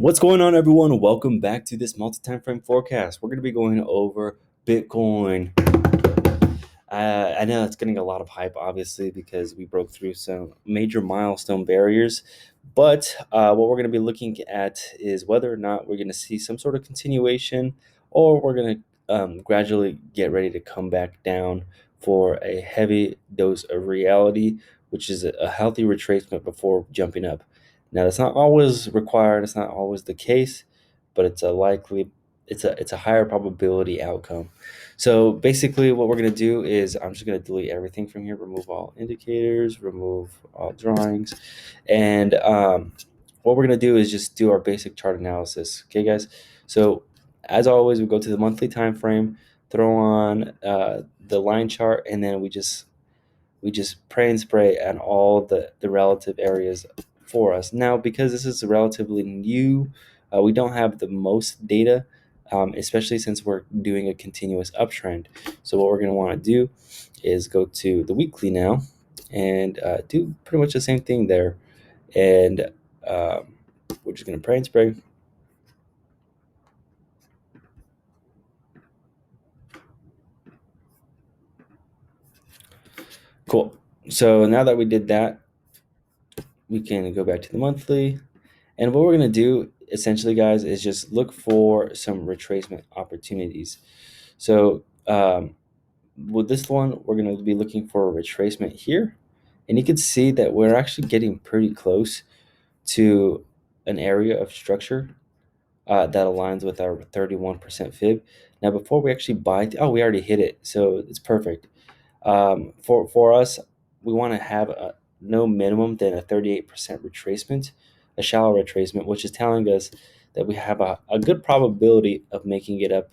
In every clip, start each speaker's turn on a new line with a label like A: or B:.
A: What's going on, everyone? Welcome back to this multi-time frame forecast. We're going to be going over Bitcoin. I know it's getting a lot of hype, obviously, because we broke through some major milestone barriers. But what we're going to be looking at is whether or not we're going to see some sort of continuation, or we're going to gradually get ready to come back down for a heavy dose of reality, which is a healthy retracement before jumping up. Now, that's not always required. It's not always the case, but it's a higher probability outcome. So basically what we're going to do is I'm just going to delete everything from here, remove all indicators, remove all drawings. And what we're going to do is just do our basic chart analysis. Okay, guys? So as always, we go to the monthly time frame, throw on the line chart, and then we just pray and spray at all the relative areas for us. Now, because this is relatively new, we don't have the most data, especially since we're doing a continuous uptrend. So what we're going to want to do is go to the weekly now and do pretty much the same thing there. And we're just going to pray and spray. Cool. So now that we did that, we can go back to the monthly. And what we're going to do essentially, guys, is just look for some retracement opportunities. So with this one, we're going to be looking for a retracement here. And you can see that we're actually getting pretty close to an area of structure that aligns with our 31% fib. Now, before we actually buy, we already hit it. So it's perfect. For us, we want to have no minimum than a 38% retracement, a shallow retracement, which is telling us that we have a good probability of making it up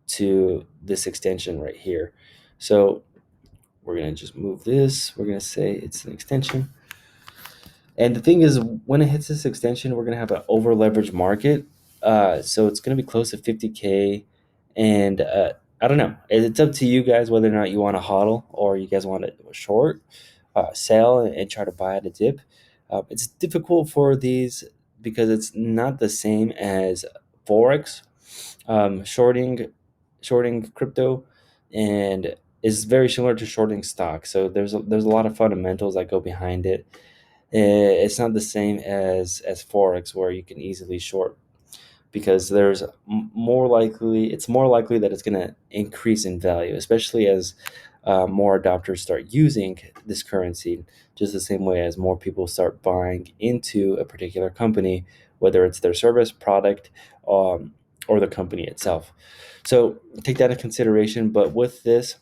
A: to this extension right here. So we're going to just move this. We're going to say it's an extension. And the thing is, when it hits this extension, we're going to have an over leveraged market. So it's going to be close to 50K. And I don't know. It's up to you guys whether or not you want to HODL or you guys want to short, sell, and try to buy at a dip. It's difficult for these because it's not the same as Forex. Shorting crypto and is very similar to shorting stock. So there's a lot of fundamentals that go behind it. It's not the same as Forex where you can easily short because there's it's more likely that it's going to increase in value, especially as more adopters start using this currency, just the same way as more people start buying into a particular company, whether it's their service, product, or the company itself. So take that into consideration. But with this,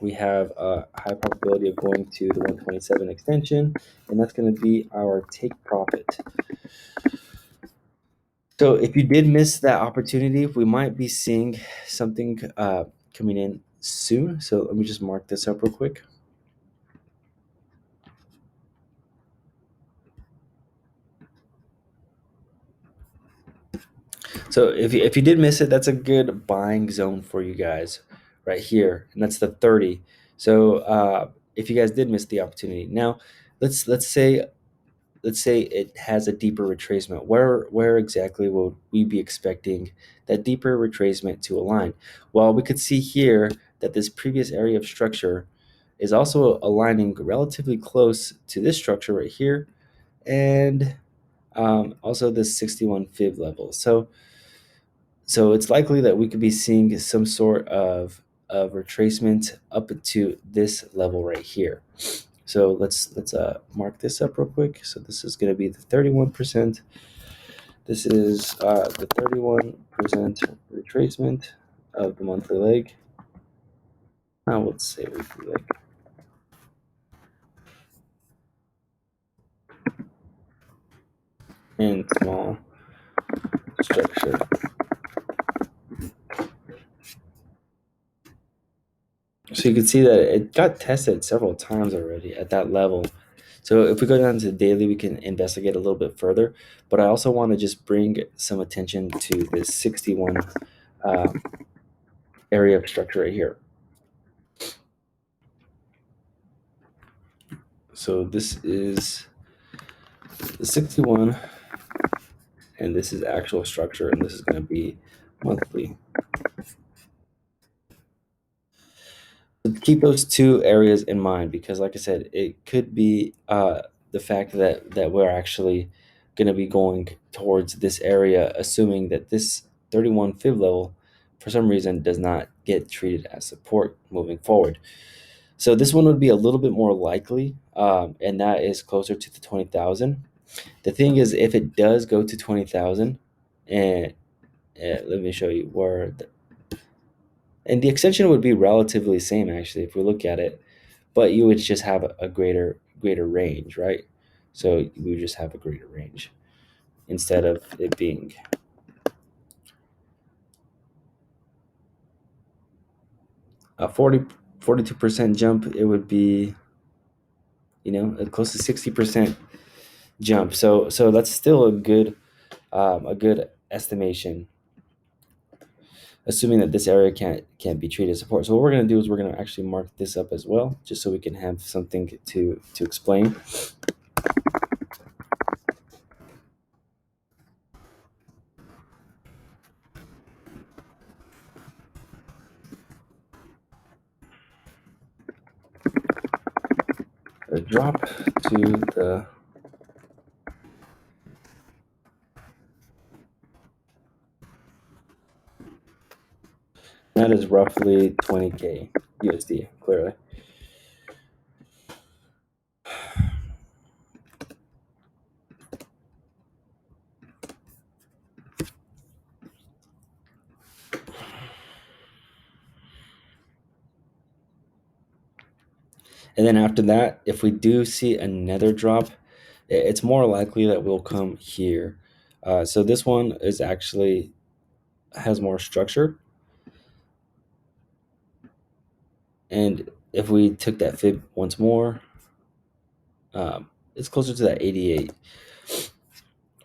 A: we have a high probability of going to the 127 extension, and that's going to be our take profit. So if you did miss that opportunity, we might be seeing something coming in soon. So let me just mark this up real quick. So if you did miss it, that's a good buying zone for you guys right here, and that's the 30. So if you guys did miss the opportunity, now let's say it has a deeper retracement. Where exactly would we be expecting that deeper retracement to align? Well, we could see here that this previous area of structure is also aligning relatively close to this structure right here, and also this 61 fib level. So it's likely that we could be seeing some sort of retracement up to this level right here. So let's mark this up real quick. So this is going to be the 31%. This is the 31% retracement of the monthly leg. Now let's say weekly leg. And small structure. So you can see that it got tested several times already at that level. So if we go down to the daily, we can investigate a little bit further. But I also want to just bring some attention to this 61 area of structure right here. So this is the 61 and this is actual structure, and this is going to be monthly. Keep those two areas in mind because, like I said, it could be the fact that we're actually going to be going towards this area, assuming that this 31 fib level, for some reason, does not get treated as support moving forward. So this one would be a little bit more likely, and that is closer to the 20,000. The thing is, if it does go to 20,000, and let me show you where and the extension would be relatively same actually if we look at it, but you would just have a greater range, right? So we would just have a greater range instead of it being a 42% jump. It would be, a close to 60% jump. So that's still a good estimation, assuming that this area can't be treated as support. So what we're going to do is we're going to actually mark this up as well, just so we can have something to explain. A drop to the that is roughly 20K USD, clearly. And then after that, if we do see another drop, it's more likely that we'll come here. So this one is actually has more structure. And if we took that fib once more, it's closer to that 88.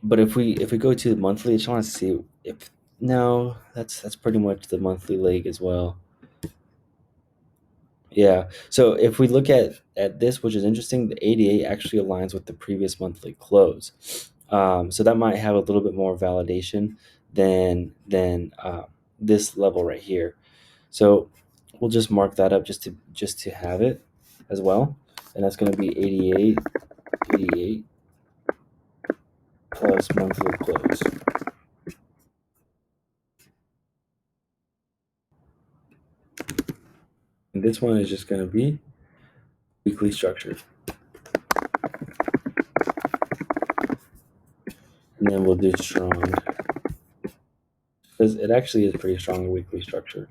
A: But if we go to the monthly, I just want to see if no, that's pretty much the monthly leg as well. Yeah. So if we look at this, which is interesting, the 88 actually aligns with the previous monthly close. So that might have a little bit more validation than this level right here. So we'll just mark that up just to have it as well, and that's going to be 88 plus monthly close. And this one is just going to be weekly structure. And then we'll do strong, because it actually is pretty strong weekly structure.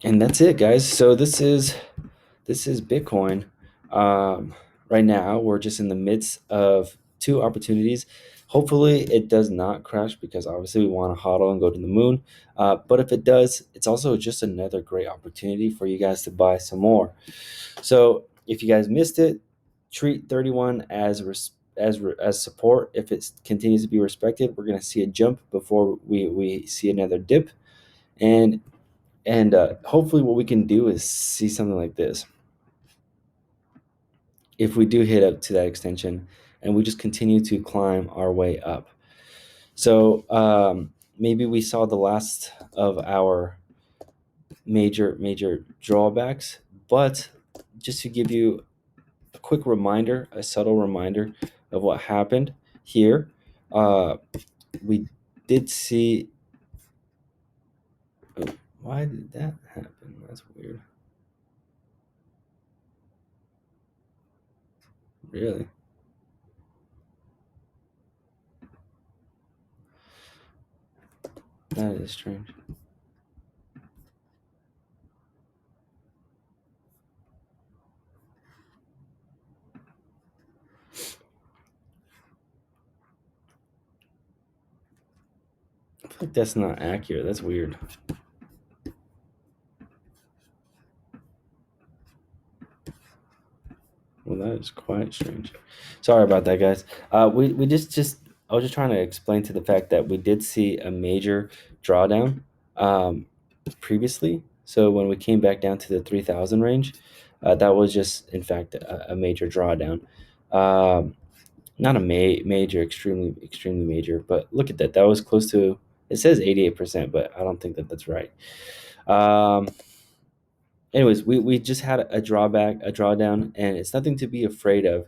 A: And that's it, guys. So this is Bitcoin. Um, right now, we're just in the midst of two opportunities. Hopefully, it does not crash because obviously we want to hodl and go to the moon. But if it does, it's also just another great opportunity for you guys to buy some more. So if you guys missed it, treat 31 as support. If it continues to be respected, we're going to see a jump before we see another dip. And hopefully what we can do is see something like this if we do hit up to that extension and we just continue to climb our way up. So maybe we saw the last of our major drawbacks, but just to give you a quick reminder, a subtle reminder of what happened here, we did see. Oh, why did that happen? That's weird. Really? That is strange. I feel like that's not accurate. That's weird. Well, that is quite strange. Sorry about that, guys. We just I was just trying to explain to the fact that we did see a major drawdown um, previously. So when we came back down to the 3,000 range, that was just, in fact, a major drawdown. Um, Not a major, extremely major, but look at that. That was close to, it says 88%, but I don't think that that's right. Um, Anyways, we just had a drawdown, and it's nothing to be afraid of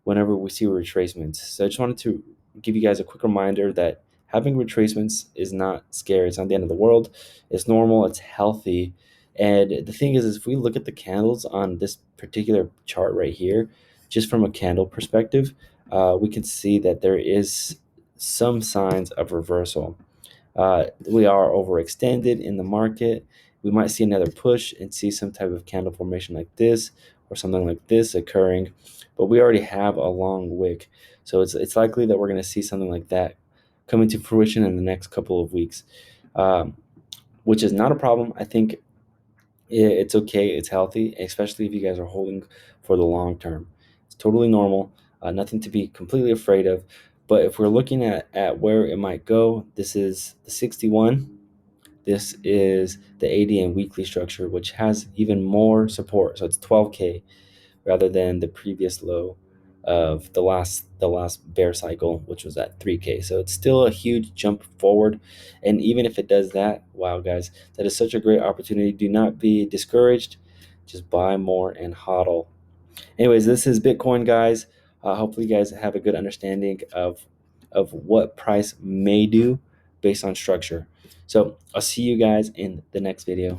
A: whenever we see retracements. So I just wanted to give you guys a quick reminder that having retracements is not scary. It's not the end of the world. It's normal. It's healthy. And the thing is if we look at the candles on this particular chart right here, just from a candle perspective, we can see that there is some signs of reversal. We are overextended in the market. We might see another push and see some type of candle formation like this or something like this occurring, but we already have a long wick, so it's likely that we're going to see something like that coming to fruition in the next couple of weeks, um, which is not a problem. I think it's okay. It's healthy, especially if you guys are holding for the long term. It's totally normal. Nothing to be completely afraid of. But if we're looking at where it might go, this is the 61. This is the ADN weekly structure, which has even more support. So it's 12K rather than the previous low of the last bear cycle, which was at 3K. So it's still a huge jump forward. And even if it does that, wow, guys, that is such a great opportunity. Do not be discouraged. Just buy more and hodl. Anyways, this is Bitcoin, guys. Hopefully, you guys have a good understanding of what price may do based on structure. So I'll see you guys in the next video.